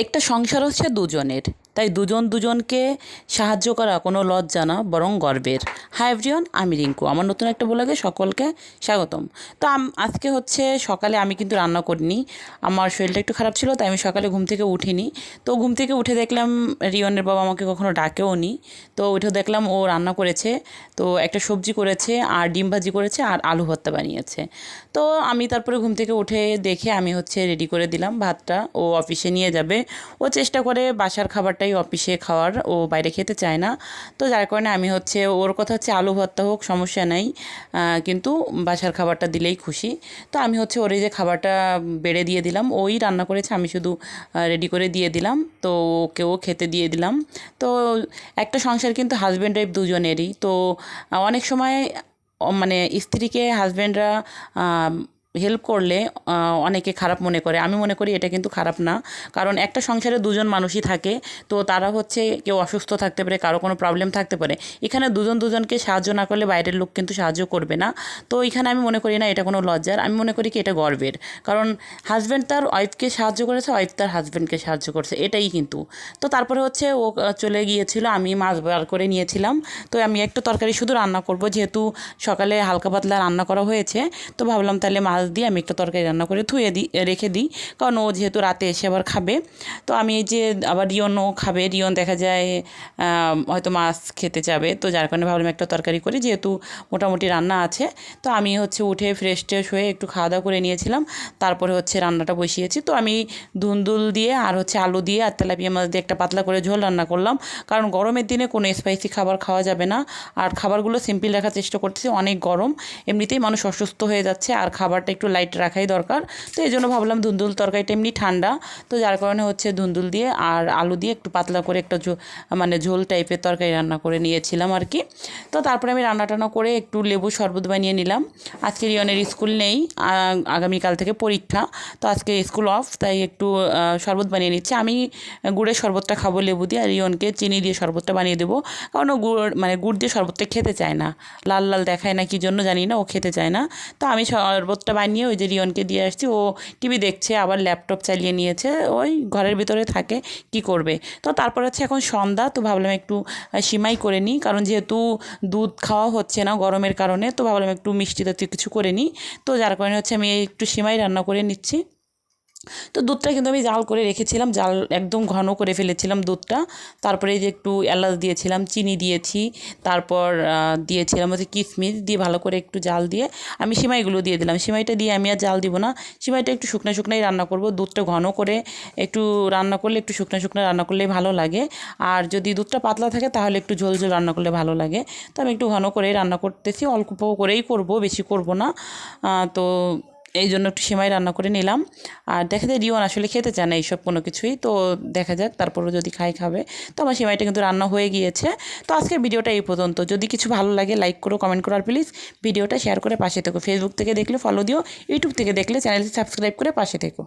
একটা সংসার হচ্ছে দুজনের, তাই দুজন দুজনকে সাহায্য করা কোনো লজ্জা না, বরং গর্বের। হাই এভরিওয়ান, আমি রিঙ্কু, আমার নতুন একটা ব্লগে সকলকে স্বাগতম। তো আজকে হচ্ছে সকালে আমি কিন্তু রান্না করিনি, আমার শরীরটা একটু খারাপ ছিল, তাই আমি সকালে ঘুম থেকে উঠিনি। তো ঘুম থেকে উঠে দেখলাম রিয়নের বাবা আমাকে কখনো ডাকেও নি। তো উঠে দেখলাম ও রান্না করেছে, তো একটা সবজি করেছে আর ডিম ভাজি করেছে আর আলু ভর্তা বানিয়েছে। তো আমি তারপরে ঘুম থেকে উঠে দেখে আমি হচ্ছে রেডি করে দিলাম ভাতটা, ও অফিসে নিয়ে যাবে। ও চেষ্টা করে বাসার খাবারটাই অফিসে খাওয়ার, ও বাইরে খেতে চায় না। তো যার কারণে আমি হচ্ছে ওর কথা হচ্ছে আলু ভর্তা হোক সমস্যা নাই, কিন্তু বাসার খাবারটা দিলেই খুশি। তো আমি হচ্ছে ওর এই যে খাবারটা বেড়ে দিয়ে দিলাম, ওই রান্না করেছে, আমি শুধু রেডি করে দিয়ে দিলাম। তো ওকেও খেতে দিয়ে দিলাম। তো একটা সংসার কিন্তু হাজব্যান্ড ওয়াইফ দুজনেরই। তো অনেক সময় মানে স্ত্রীকে হাজব্যান্ডরা হেল্প করলে অনেকে খারাপ মনে করে, আমি মনে করি এটা কিন্তু খারাপ না। কারণ একটা সংসারে দুজন মানুষই থাকে, তো তারা হচ্ছে কেউ অসুস্থ থাকতে পারে, কারো কোনো প্রবলেম থাকতে পারে। এখানে দুজন দুজনকে সাহায্য না করলে বাইরের লোক কিন্তু সাহায্য করবে না। তো এখানে আমি মনে করি না এটা কোনো লজ্জার, আমি মনে করি কি এটা গর্বের। কারণ হাজব্যান্ড তার ওয়াইফকে সাহায্য করেছে, ওয়াইফ তার হাজব্যান্ডকে সাহায্য করছে, এটাই কিন্তু। তো তারপরে হচ্ছে ও চলে গিয়েছিল, আমি মাছ বার করে নিয়েছিলাম। তো আমি একটু তরকারি শুধু রান্না করব, যেহেতু সকালে হালকা পাতলা রান্না করা হয়েছে। তো ভাবলাম তাহলে মাছ দিয়ে আমি একটা তরকারি রান্না করে রেখে দিই, কারণ ও যেহেতু রাতে এসে আবার খাবে। তো আমি এই যে আবার রিয়নও খাবে, রিয়ন দেখা যায় হয়তো মাছ খেতে যাবে, তো যার কারণে ভাবলাম একটা তরকারি করি, যেহেতু মোটামুটি রান্না আছে। তো আমি হচ্ছে উঠে ফ্রেশ ট্রেশ হয়ে একটু খাওয়া দাওয়া করে নিয়েছিলাম, তারপরে হচ্ছে রান্নাটা বসিয়েছি। তো আমি ধুন্দুল দিয়ে আর হচ্ছে আলু দিয়ে আর তেলাপিয়া মাছ দিয়ে একটা পাতলা করে ঝোল রান্না করলাম, কারণ গরমের দিনে কোনো স্পাইসি খাবার খাওয়া যাবে না। আর খাবারগুলো সিম্পল রাখার চেষ্টা করতেছি, অনেক গরম, এমনিতেই মানুষ অসুস্থ হয়ে যাচ্ছে, আর খাবারটা একটু লাইট রাখাই দরকার। তো এই জন্য ভাবলাম ধুন্দুল তরকারিটা এমনি ঠান্ডা, তো যার কারণে হচ্ছে ধুন্দুল দিয়ে আর আলু দিয়ে একটু পাতলা করে একটা মানে ঝোল টাইপের তরকারি রান্না করে নিয়েছিলাম আর কি। তো তারপরে আমি রান্না টান্না করে একটু লেবু শরবত বানিয়ে নিলাম। আজকে রিয়নের স্কুল নেই, আগামীকাল থেকে পরীক্ষা, তো আজকে স্কুল অফ, তাই একটু শরবত বানিয়ে নিচ্ছি। আমি গুড়ের শরবতটা খাবো লেবু দিয়ে, আর রিয়নকে চিনি দিয়ে শরবতটা বানিয়ে দেবো, কারণ ও গুড় দিয়ে শরবতটা খেতে চায় না, লাল লাল দেখায় না, কী জন্য জানি না, ও খেতে চায় না। তো আমি শরবতটা বানিয়ে ওই যে রিয়নকে দিয়ে আসছি, ও টিভি দেখছে, আবার ল্যাপটপ চালিয়ে নিয়েছে, ওই ঘরের ভিতরে থাকে, কি করবে। তো তারপর হচ্ছে এখন সন্ধ্যা, তো ভাবলাম একটু সিমাই করে নিই, কারণ যেহেতু দুধ খাওয়া হচ্ছে না গরমের কারণে, তো ভাবলাম একটু মিষ্টি জাতীয় কিছু করে নিই। তো যার কারণে হচ্ছে আমি একটু সিমাই রান্না করে নিচ্ছি। তো দুধটা কিন্তু আমি জাল করে রেখেছিলাম, জাল একদম ঘন করে ফেলেছিলাম দুধটা। তারপরে এই যে একটু এলাচ দিয়েছিলাম, চিনি দিয়েছি, তারপর দিয়েছিলাম হচ্ছে কিশমিশ দিয়ে ভালো করে একটু জাল দিয়ে আমি সিমাইগুলো দিয়ে দিলাম। সিমাইটা দিয়ে আমি আর জাল দিব না, সিমাইটা একটু শুকনো শুকনোই রান্না করব। দুধটা ঘন করে একটু রান্না করলে, একটু শুকনো শুকনো রান্না করলেই ভালো লাগে। আর যদি দুধটা পাতলা থাকে তাহলে একটু ঝোল ঝোল রান্না করলে ভালো লাগে। তো আমি একটু ঘন করেই রান্না করতেছি, অল্প করেই করব, বেশি করব না। তো এই জন্য একটু সেমাই রান্না করে নিলাম। আর দেখা যায় রিওন আসলে খেতে চায় না এইসব কোনো কিছুই, তো দেখা যাক, তারপরও যদি খাবে। তো আমার সেমাইটা কিন্তু রান্না হয়ে গিয়েছে। তো আজকের ভিডিওটা এই পর্যন্ত। যদি কিছু ভালো লাগে লাইক করো, কমেন্ট করো, আর প্লিজ ভিডিওটা শেয়ার করে পাশে থেকো। ফেসবুক থেকে দেখলে ফলো দিও, ইউটিউব থেকে দেখলে চ্যানেলটি সাবস্ক্রাইব করে পাশে থেকো।